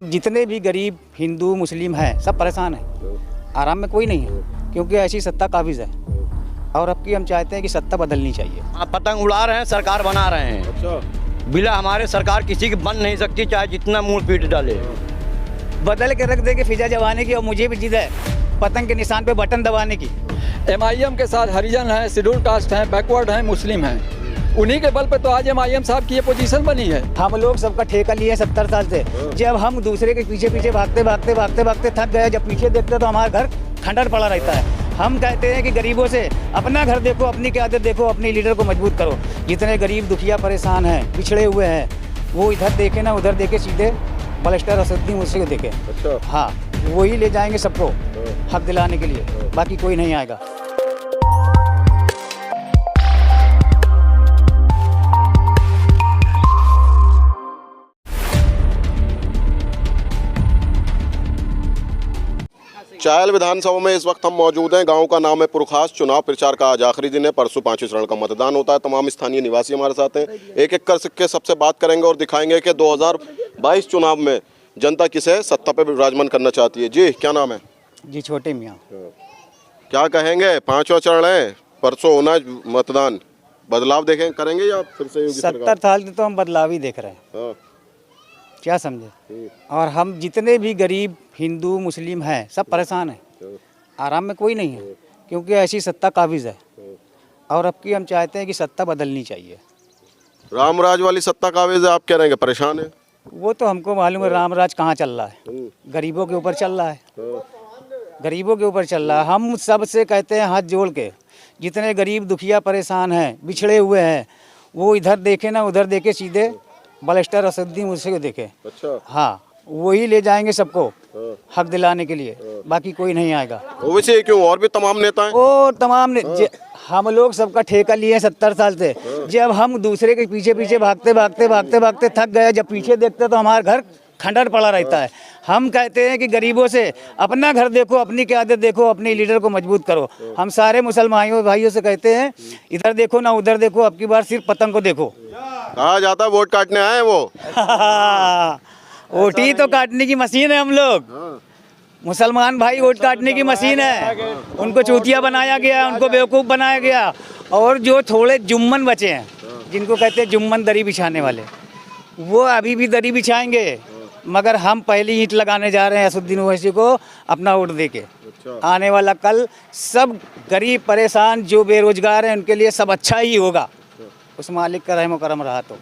जितने भी गरीब हिंदू मुस्लिम हैं सब परेशान हैं, आराम में कोई नहीं है, क्योंकि ऐसी सत्ता काबिज है। और अब की हम चाहते हैं कि सत्ता बदलनी चाहिए। आप पतंग उड़ा रहे हैं, सरकार बना रहे हैं। अच्छा। बिना हमारे सरकार किसी की बन नहीं सकती, चाहे जितना मुंह पीट डाले। बदल के रख देंगे फिजा जमाने की, और मुझे भी जिद है पतंग के निशान पे बटन दबाने की। MIM के साथ हरिजन हैं, शेड्यूल कास्ट हैं, बैकवर्ड हैं, मुस्लिम हैं, उन्हीं के बल पे तो आज MIM साहब की ये पोजीशन बनी है। हम लोग सबका ठेका लिए 70 साल से। जब हम दूसरे के पीछे पीछे भागते भागते भागते भागते थक गए, जब पीछे देखते तो हमारा घर खंडर पड़ा रहता है। हम कहते हैं कि गरीबों से अपना घर देखो, अपनी क़यादत देखो, अपनी लीडर को मजबूत करो। जितने गरीब दुखिया परेशान हैं, पिछड़े हुए हैं, वो इधर देखे ना उधर देखे, सीधे बलिस्टर असदुद्दीन मुझसे देखे। अच्छा। हाँ, वही ले जाएंगे सबको हक दिलाने के लिए, बाकी कोई नहीं आएगा। चायल विधानसभा में इस वक्त हम मौजूद हैं। गांव का नाम है पुरखास। चुनाव प्रचार का आज आखिरी दिन है। परसों 5वें चरण का मतदान होता है। तमाम स्थानीय निवासी हमारे साथ हैं। एक एक कर सबसे बात करेंगे और दिखाएंगे कि 2022 चुनाव में जनता किसे सत्ता पर विराजमान करना चाहती है। जी, क्या नाम है? जी, छोटे मियाँ। क्या कहेंगे? 5वां चरण है, परसों होना मतदान, बदलाव देखें करेंगे या फिर से 70 साल से तो हम बदलाव ही देख रहे हैं। हाँ। क्या समझे? और हम जितने भी गरीब हिंदू मुस्लिम हैं सब परेशान हैं, आराम में कोई नहीं है, क्योंकि ऐसी सत्ता काबिज है। और अब की हम चाहते हैं कि सत्ता बदलनी चाहिए। रामराज वाली सत्ता काबिज है, आप कह रहे हैं परेशान है? वो तो हमको मालूम है रामराज कहाँ चल रहा है, गरीबों के ऊपर चल रहा है, गरीबों के ऊपर चल रहा है। हम सब से कहते हैं हाथ जोड़ के, जितने गरीब दुखिया परेशान हैं, बिछड़े हुए हैं, वो इधर देखे ना उधर देखे, सीधे बलिस्टर असदुद्दीन मुझसे देखे। अच्छा। हाँ, वही ले जाएंगे सबको हक दिलाने के लिए, बाकी कोई नहीं आएगा। वैसे क्यों, और भी तमाम नेता हैं? और तमाम हम लोग सबका ठेका लिए 70 साल से। जब हम दूसरे के पीछे पीछे भागते भागते भागते भागते थक गए, जब पीछे देखते तो हमारा घर खंडर पड़ा रहता है। हम कहते हैं कि गरीबों से अपना घर देखो, अपनी क़यादत देखो, अपनी लीडर को मजबूत करो। हम सारे मुसलमानों भाइयों से कहते हैं, इधर देखो ना उधर देखो, अब की बार सिर्फ पतंग को देखो। कहा जाता है वोट काटने आए वो। वोट ही तो काटने की मशीन है हम लोग। मुसलमान भाई वोट काटने की मशीन है। उनको चूतिया बनाया गया, उनको बेवकूफ़ बनाया गया। और जो थोड़े जुम्मन बचे हैं, जिनको कहते हैं जुम्मन दरी बिछाने वाले, वो अभी भी दरी बिछाएंगे, मगर हम पहली ईंट लगाने जा रहे हैं असदुद्दीन ओवैसी को अपना वोट देके। आने वाला कल सब गरीब परेशान जो बेरोजगार हैं उनके लिए सब अच्छा ही होगा, उस मालिक का रहम करम रहा तो।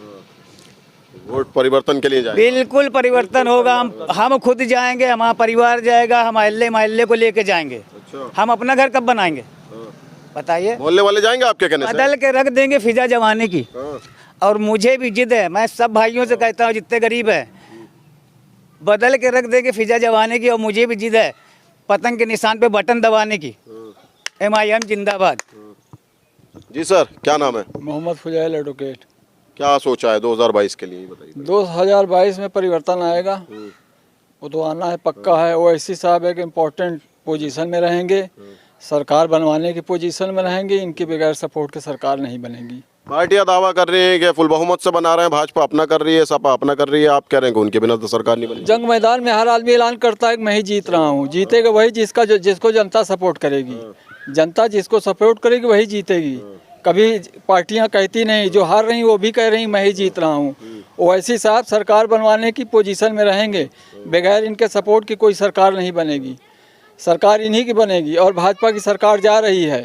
वोट परिवर्तन के लिए जाए? बिल्कुल परिवर्तन होगा। हम खुद जाएंगे, हमारा परिवार जाएगा, हम मोहल्ले को लेके जाएंगे। अच्छा। हम अपना घर कब बनाएंगे बताइए? मोहल्ले वाले जाएंगे आपके कहने से? बदल के रख देंगे फिजा जमाने की। और मुझे भी जिद है, मैं सब भाइयों से कहता हूँ जितने गरीब है, बदल के रख देंगे फिजा जमाने की। और मुझे भी जिद है पतंग के निशान पे बटन दबाने की। MIM जिंदाबाद। जी सर, क्या नाम है? मोहम्मद फुजैल एडवोकेट। क्या सोचा है 2022 के लिए, बताइए। 2022 में परिवर्तन आएगा, वो तो आना है, पक्का है। ओवैसी साहब एक इम्पोर्टेंट पोजीशन में रहेंगे, सरकार बनवाने की पोजीशन में रहेंगे। इनके बगैर सपोर्ट के सरकार नहीं बनेगी। पार्टियां दावा कर रही हैं कि फुल बहुमत से बना रहे हैं, भाजपा अपना कर रही है, सपा अपना कर रही है, आप कह रहे हैं कि उनके बिना तो सरकार नहीं बनेगी। जंग मैदान में हर आदमी ऐलान करता है कि मैं ही जीत रहा हूँ। जीतेगा वही जिसको जनता सपोर्ट करेगी। जनता जिसको सपोर्ट करेगी वही जीतेगी। कभी पार्टियां कहती नहीं, जो हार रही वो भी कह रही मैं ही जीत रहा हूँ। ओवैसी साहब सरकार बनवाने की पोजीशन में रहेंगे, बगैर इनके सपोर्ट की कोई सरकार नहीं बनेगी। सरकार इन्हीं की बनेगी। और भाजपा की सरकार जा रही है,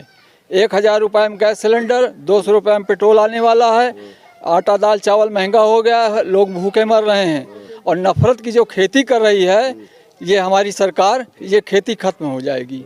1000 रुपये में गैस सिलेंडर, 200 रुपये में पेट्रोल आने वाला है, आटा दाल चावल महंगा हो गया है, लोग भूखे मर रहे हैं। और नफरत की जो खेती कर रही है ये हमारी सरकार, ये खेती खत्म हो जाएगी।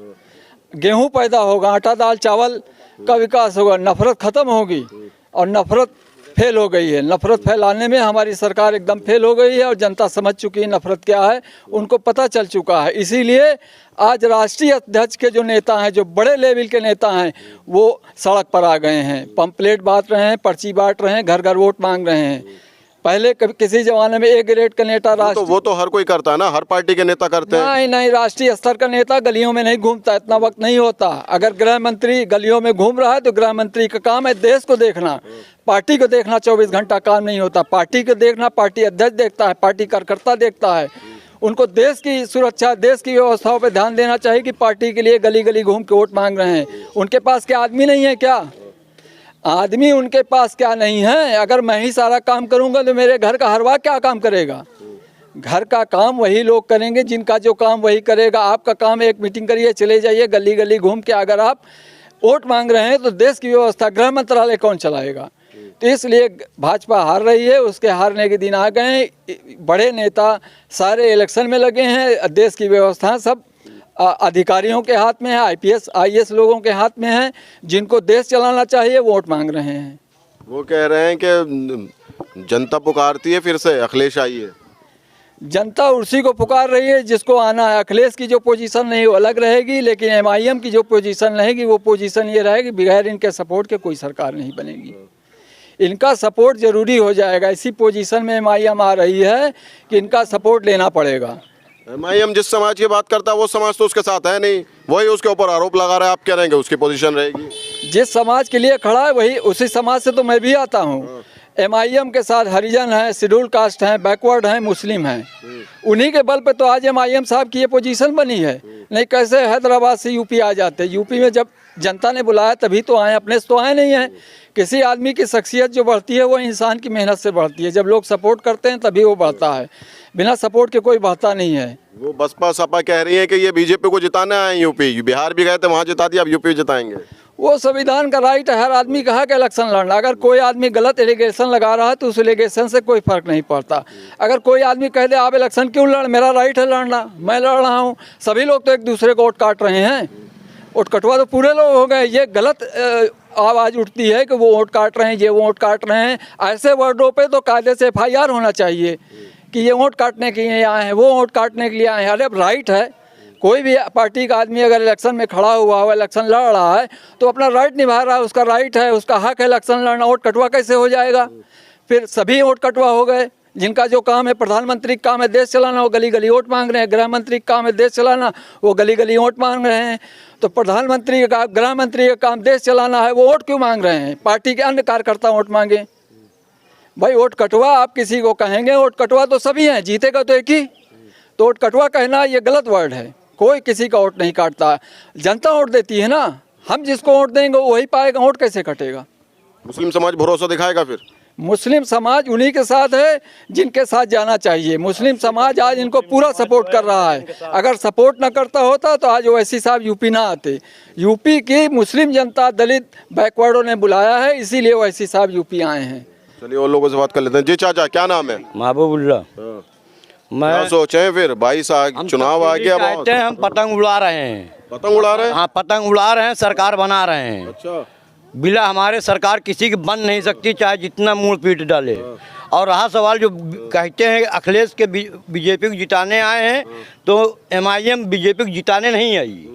गेहूं पैदा होगा, आटा दाल चावल का विकास होगा, नफरत खत्म होगी। और नफरत फेल हो गई है। नफरत फैलाने में हमारी सरकार एकदम फेल हो गई है। और जनता समझ चुकी है नफरत क्या है, उनको पता चल चुका है। इसीलिए आज राष्ट्रीय अध्यक्ष के जो नेता हैं, जो बड़े लेवल के नेता हैं, वो सड़क पर आ गए हैं, पंपलेट बांट रहे हैं, पर्ची बांट रहे हैं, घर घर वोट मांग रहे हैं। पहले कभी किसी जमाने में एक ग्रेड का नेता वो तो हर कोई करता है ना, हर पार्टी के नेता करते हैं। नहीं, राष्ट्रीय स्तर का नेता गलियों में नहीं घूमता, इतना वक्त नहीं होता। अगर गृह मंत्री गलियों में घूम रहा है तो गृह मंत्री का काम है देश को देखना, पार्टी को देखना। 24 घंटा काम नहीं होता। पार्टी को देखना पार्टी अध्यक्ष देखता है, पार्टी कार्यकर्ता देखता है। उनको देश की सुरक्षा, देश की व्यवस्थाओं पे ध्यान देना चाहिए कि पार्टी के लिए गली गली घूम के वोट मांग रहे हैं। उनके पास क्या आदमी नहीं है क्या? आदमी उनके पास क्या नहीं है? अगर मैं ही सारा काम करूंगा तो मेरे घर का हरवा क्या काम करेगा? घर का काम वही लोग करेंगे जिनका जो काम वही करेगा। आपका काम एक मीटिंग करिए, चले जाइए गली गली घूम के। अगर आप वोट मांग रहे हैं तो देश की व्यवस्था, गृह मंत्रालय कौन चलाएगा? तो इसलिए भाजपा हार रही है, उसके हारने के दिन आ गए हैं। बड़े नेता सारे इलेक्शन में लगे हैं, देश की व्यवस्था सब अधिकारियों के हाथ में है, IPS IAS लोगों के हाथ में है। जिनको देश चलाना चाहिए वोट मांग रहे हैं। वो कह रहे हैं कि जनता पुकारती है फिर से अखिलेश आइए। जनता उसी को पुकार रही है जिसको आना है। अखिलेश की जो पोजीशन नहीं वो अलग रहेगी, लेकिन MIM की जो पोजीशन रहेगी वो पोजीशन ये रहेगी, बगैर इनके सपोर्ट के कोई सरकार नहीं बनेगी। इनका सपोर्ट जरूरी हो जाएगा। इसी पोजीशन में MIM आ रही है कि इनका सपोर्ट लेना पड़ेगा। MIM जिस समाज की बात करता है वो समाज तो उसके साथ है नहीं, वही उसके ऊपर आरोप लगा रहा है। आप कह रहे हैं उसकी पोजीशन रहेगी। जिस समाज के लिए खड़ा है वही, उसी समाज से तो मैं भी आता हूँ। MIM के साथ हरिजन है, शेड्यूल कास्ट हैं, बैकवर्ड हैं, मुस्लिम हैं। उन्हीं के बल पे तो आज MIM साहब की ये पोजीशन बनी है। नहीं कैसे हैदराबाद से यूपी आ जाते। यूपी में जब जनता ने बुलाया तभी तो आए, अपने से तो आए नहीं हैं। किसी आदमी की शख्सियत जो बढ़ती है वो इंसान की मेहनत से बढ़ती है। जब लोग सपोर्ट करते हैं तभी वो बढ़ता है, बिना सपोर्ट के कोई बढ़ता नहीं है। वो बसपा सपा कह रही है कि ये बीजेपी को जिताना है। यूपी बिहार भी गए थे, वहाँ जिता दिया, अब यूपी जिताएंगे। वो संविधान का राइट है हर आदमी का हक इलेक्शन लड़ना। अगर कोई आदमी गलत एलिगेशन लगा रहा है तो उस एलिगेशन से कोई फर्क नहीं पड़ता। अगर कोई आदमी कह दे आप इलेक्शन क्यों लड़, मेरा राइट है लड़ना, मैं लड़ रहा हूँ। सभी लोग तो एक दूसरे को वोट काट रहे हैं। वोट कटवा तो पूरे लोग हो गए। ये गलत आवाज़ उठती है कि वो वोट काट रहे हैं, ये वोट काट रहे हैं। ऐसे वर्डों पे तो कायदे से FIR होना चाहिए कि ये वोट काटने के लिए आए हैं, वो वोट काटने के लिए आए हैं। अरे अब राइट है, कोई भी पार्टी का आदमी अगर इलेक्शन में खड़ा हुआ हो, इलेक्शन लड़ रहा है तो अपना राइट निभा रहा है, उसका राइट है, उसका हक है इलेक्शन लड़ना। वोट कटवा कैसे हो जाएगा? फिर सभी वोट कटवा हो गए। जिनका जो काम है, प्रधानमंत्री का काम है देश चलाना, वो गली गली वोट मांग रहे हैं। गृह मंत्री का काम है देश चलाना, वो गली गली वोट मांग रहे हैं। तो प्रधानमंत्री का, गृह मंत्री का काम देश चलाना है, वो वोट क्यों मांग रहे हैं? पार्टी के अन्य कार्यकर्ता वोट मांगे। भाई वोट कटवा आप किसी को कहेंगे, वोट कटवा तो सभी हैं, जीतेगा तो एक ही। तो वोट कटवा कहना ये गलत वर्ड है। कोई किसी का वोट नहीं काटता, जनता वोट देती है ना। हम जिसको वोट देंगे वही पाएगा, वोट कैसे कटेगा? मुस्लिम समाज भरोसा दिखाएगा फिर? मुस्लिम समाज उन्हीं के साथ है जिनके साथ जाना चाहिए। मुस्लिम समाज आज इनको पूरा सपोर्ट कर रहा है। अगर सपोर्ट न करता होता तो आज ओवैसी साहब यूपी ना आते। यूपी की मुस्लिम जनता, दलित, बैकवर्डों ने बुलाया है, इसीलिए ओवैसी साहब यूपी आए हैं। चलिए और लोगों से बात कर लेते हैं। जी चाचा, क्या नाम है? महबूबुल्लाह। क्या मैं सोचे फिर 22 चुनाव आ गया, कहते हैं हम पतंग उड़ा रहे हैं। पतंग उड़ा रहे हैं? हाँ, पतंग उड़ा रहे हैं, सरकार बना रहे हैं। अच्छा। बिला हमारे सरकार किसी की बन नहीं सकती, चाहे जितना मुंह पीट डाले। और रहा सवाल जो कहते हैं अखिलेश के बीजेपी को जिताने आए हैं, तो MIM बीजेपी को जिताने नहीं आई।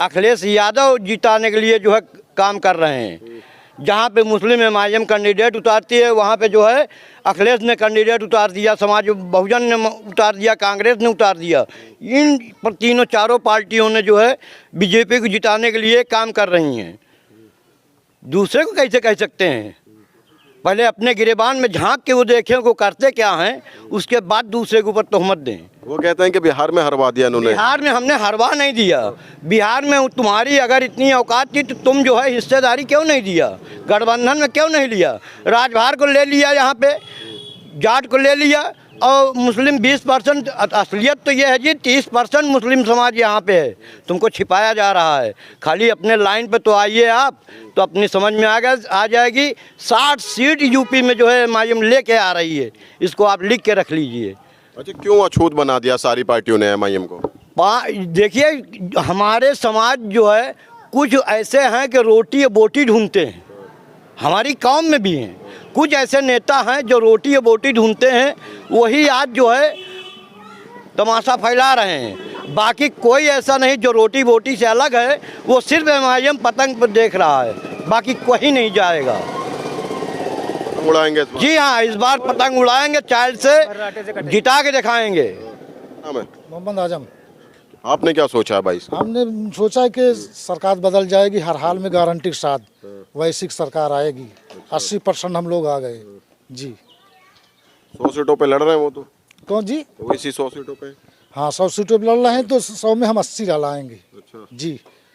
अखिलेश यादव जिताने के लिए जो है काम कर रहे हैं। जहाँ पे मुस्लिम MIM कैंडिडेट उतारती है वहाँ पे जो है अखिलेश ने कैंडिडेट उतार दिया, समाज बहुजन ने उतार दिया, कांग्रेस ने उतार दिया। इन तीनों चारों पार्टियों ने जो है बीजेपी को जिताने के लिए काम कर रही हैं। दूसरे को कैसे कह सकते हैं? पहले अपने गिरेबान में झांक के वो देखें वो करते क्या हैं, उसके बाद दूसरे के ऊपर तोहमत दें। वो कहते हैं कि बिहार में हरवा दिया इन्होंने। बिहार में हमने हरवा नहीं दिया। बिहार में तुम्हारी अगर इतनी औकात थी तो तुम जो है हिस्सेदारी क्यों नहीं दिया? गठबंधन में क्यों नहीं लिया? राजभार को ले लिया, यहाँ पे जाट को ले लिया, और मुस्लिम 20%। असलियत तो ये है जी 30% मुस्लिम समाज यहाँ पे है, तुमको छिपाया जा रहा है। खाली अपने लाइन पे तो आइए आप, तो अपनी समझ में आ जाएगी। 60 सीट यूपी में जो है MIM लेके आ रही है, इसको आप लिख के रख लीजिए। अच्छा, क्यों अछूत बना दिया सारी पार्टियों ने MIM को? देखिए हमारे समाज जो है कुछ ऐसे हैं कि रोटी या बोटी ढूंढते हैं, हमारी कौम में भी हैं कुछ ऐसे नेता हैं जो रोटी या बोटी ढूंढते हैं, वही आज जो है तमाशा फैला रहे हैं। बाकी कोई ऐसा नहीं जो रोटी बोटी से अलग है, वो सिर्फ MIM पतंग पर देख रहा है, बाकी कोई नहीं जाएगा। उड़ाएंगे इस बार? जी हाँ, इस बार पतंग उड़ाएंगे, चाइल्ड से जिता के दिखाएंगे। नाम है? मोहम्मद आजम। आपने क्या सोचा है 22? हमने सोचा है कि सरकार बदल जाएगी, हर हाल में गारंटी के साथ वैसी सरकार आएगी। 80% हम लोग आ गए जी। 100 सीटों पे लड़ रहे हैं वो तो। कौन जी? वैसी 100 सीटों पे हाँ 100 सीटों पर लड़ रहे हैं तो 100 में हम 80 लाएंगे। अच्छा। जी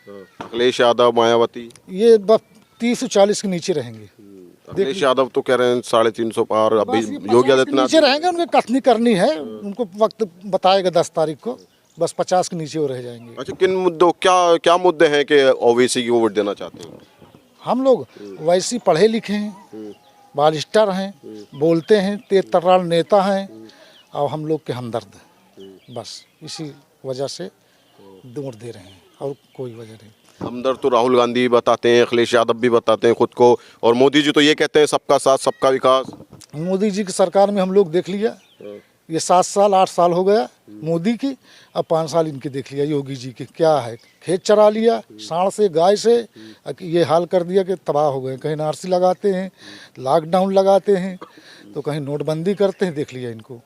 अखिलेश यादव, मायावती? ये 30-40 के नीचे रहेंगे। अखिलेश यादव तो कह रहे हैं 350 पार, अभी बस ये योगी 50 के आदित्यनाथ नीचे रहेंगे। उनको कथनी करनी है, उनको वक्त बताएगा 10 तारीख को। बस 50 के नीचे वो रह जाएंगे। अच्छा, किन मुद्दों, क्या क्या मुद्दे हैं कि ओबीसी को वोट देना चाहते हैं? हम लोग वैसे पढ़े लिखे हैं, बारिस्टर हैं, बोलते हैं, तेज तर्रार नेता हैं और हम लोग के हमदर्द हैं। बस इसी वजह से वोट दे रहे हैं और कोई वजह नहीं। हमदर्द तो राहुल गांधी बताते हैं, अखिलेश यादव भी बताते हैं खुद को, और मोदी जी तो ये कहते हैं सबका साथ सबका विकास। मोदी जी की सरकार में हम लोग देख लिया, ये 7 साल 8 साल हो गया मोदी की, अब 5 साल इनके देख लिया योगी जी के। क्या है, खेत चरा लिया सांड से गाय से, ये हाल कर दिया कि तबाह हो गए। कहीं नारसी लगाते हैं, लॉकडाउन लगाते हैं, तो कहीं नोटबंदी करते हैं। देख लिया इनको,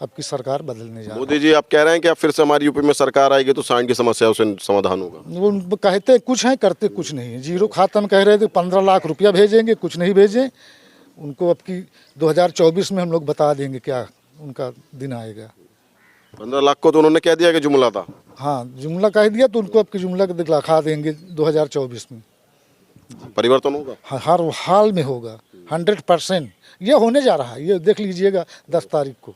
अब की सरकार बदलने जा रही है। मोदी जी आप कह रहे हैं कि अब फिर से हमारी यूपी में सरकार आएगी तो सांड की समस्या से समाधान होगा। वो कहते कुछ हैं, करते कुछ नहीं है। जीरो खाता में कह रहे थे 15 लाख रुपया भेजेंगे, कुछ नहीं भेजे। उनको अब की 2024 में हम लोग बता देंगे क्या उनका दिन आएगा। 15 लाख को तो उन्होंने कह दिया कि जुमला था। हाँ जुमला कह दिया, तो उनको अब की जुमला दिखा देंगे 2024 में। परिवर्तन होगा, हर हाल में होगा 100%। ये होने जा रहा है, ये देख लीजिएगा 10 तारीख को।